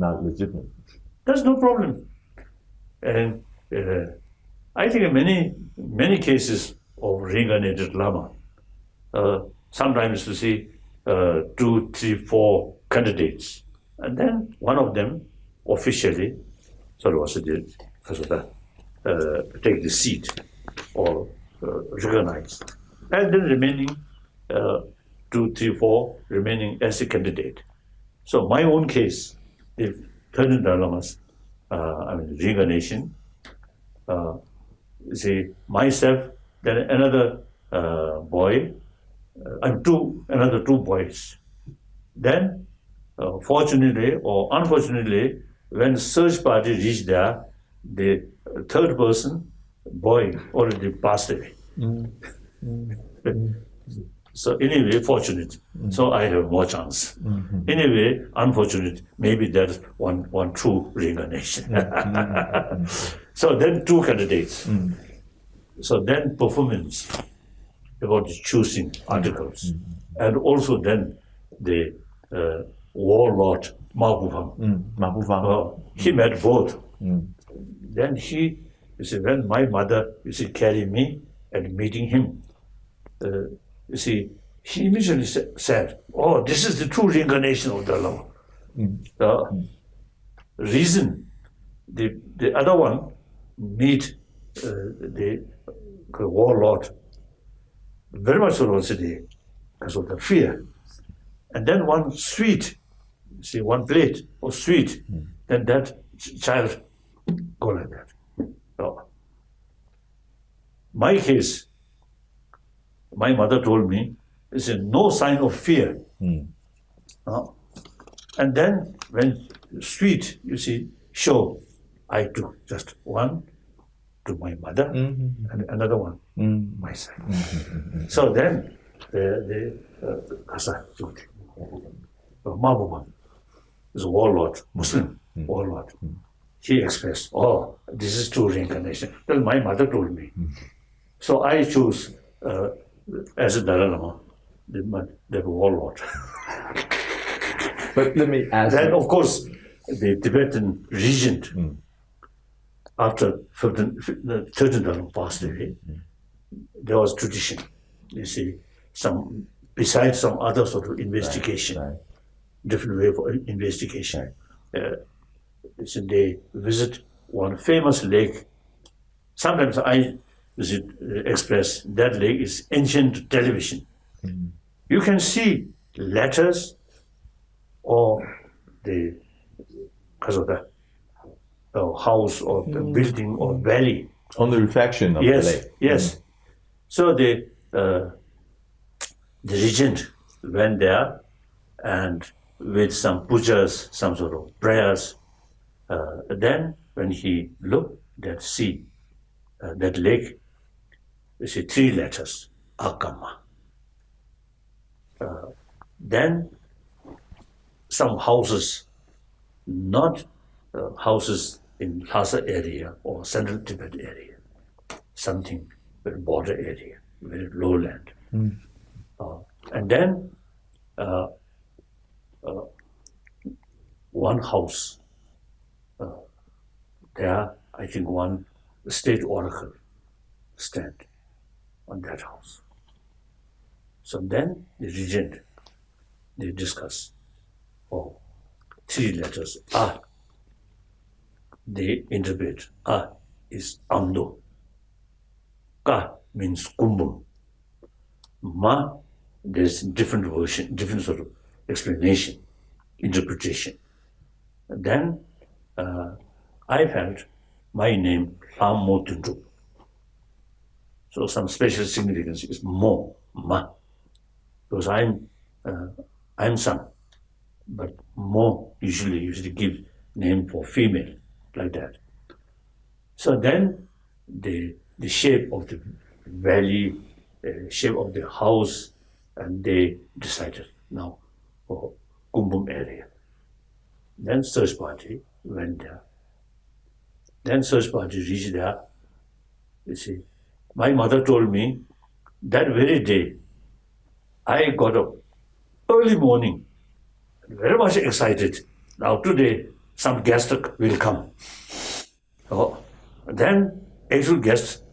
not legitimate. There's no problem. And I think in many cases of reincarnated Lama, sometimes you see 2, 3, 4 candidates, and then one of them officially take the seat or recognize, and then remaining 2, 3, 4 remaining as a candidate. So my own case, if Third Lamas, reincarnation, see myself, then another boy, and another 2 boys. Then, fortunately or unfortunately, when search party reached there, the third person, boy, already passed away. So anyway, fortunate. So I have more chance. Anyway, unfortunate. Maybe there's one true reincarnation. So then 2 candidates. So then performance about choosing articles, and also then the warlord Mabufang. He met both. Then you see, when my mother, carried me and meeting him, you see, he immediately said, "Oh, this is the true reincarnation of the Lama." The reason the other one meet the warlord very much ferocity because of the fear, and then one sweet, see, one plate of sweet, then that child go like that. So, my case, my mother told me, is no sign of fear. And then when sweet, you see, show, I took just one to my mother and another one myself. So then the Kasa Mabuban is a warlord, Muslim warlord. He expressed, "Oh, this is true reincarnation." Well, my mother told me. So I choose as a Dalai Lama, the warlord. But let me ask. Then, of course, the Tibetan regent, after the 13th Dalai Lama passed away, there was tradition. You see, besides some other sort of investigation, different way for investigation. So they visit one famous lake. Sometimes I express that lake is ancient television. You can see letters or the house or the building or valley. On the reflection of the lake. Yes. So the regent went there and with some pujas, some sort of prayers. Then when he looked that sea, that lake, you see 3 letters, Akama. Then some houses, not houses in Lhasa area or central Tibet area, something very border area, very lowland. And then one house, there I think one state oracle stand on that house. So then the regent, they discuss, 3 letters, they interpret, is Amdo, Ka means Kumbum, Ma, there's different version, different sort of explanation, interpretation. And then I felt my name, Lam Mo Tundu. So some special significance is Mo, Ma, because I'm son, but Mo usually give name for female, like that. So then the shape of the valley, shape of the house, and they decided now for Kumbum area. Then search party went there. Then search party reached there. You see, my mother told me that very day, I got up early morning, very much excited. Now today, some guest will come. Oh, then actual guest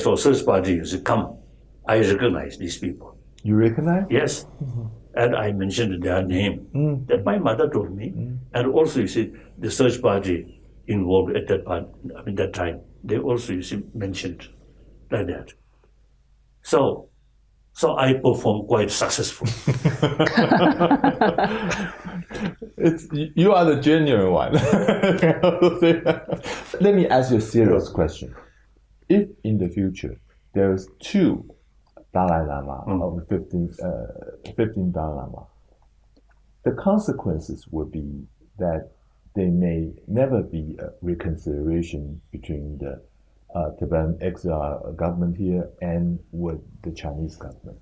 or search party will say, come. I recognize these people. You recognize? Yes. And I mentioned their name. That my mother told me. And also, you see, the search party involved at that time, they also, you see, mentioned like that. So I performed quite successfully. You are the genuine one. Let me ask you a serious question. If in the future there's 2 Dalai Lama or 15 Dalai Lama, the consequences would be that there may never be a reconciliation between the Tibetan exile government here and with the Chinese government.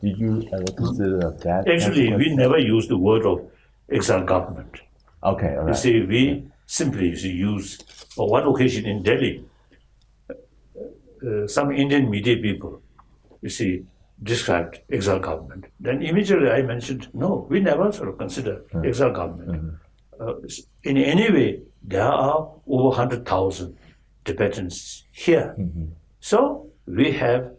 Did you ever consider that? Actually, we never use the word of exile government. Okay, all right. You see, we simply use, on one occasion in Delhi, some Indian media people, you see, described exile government. Then immediately I mentioned, no, we never sort of consider exile government. In any way, there are over 100,000 Tibetans here. So we have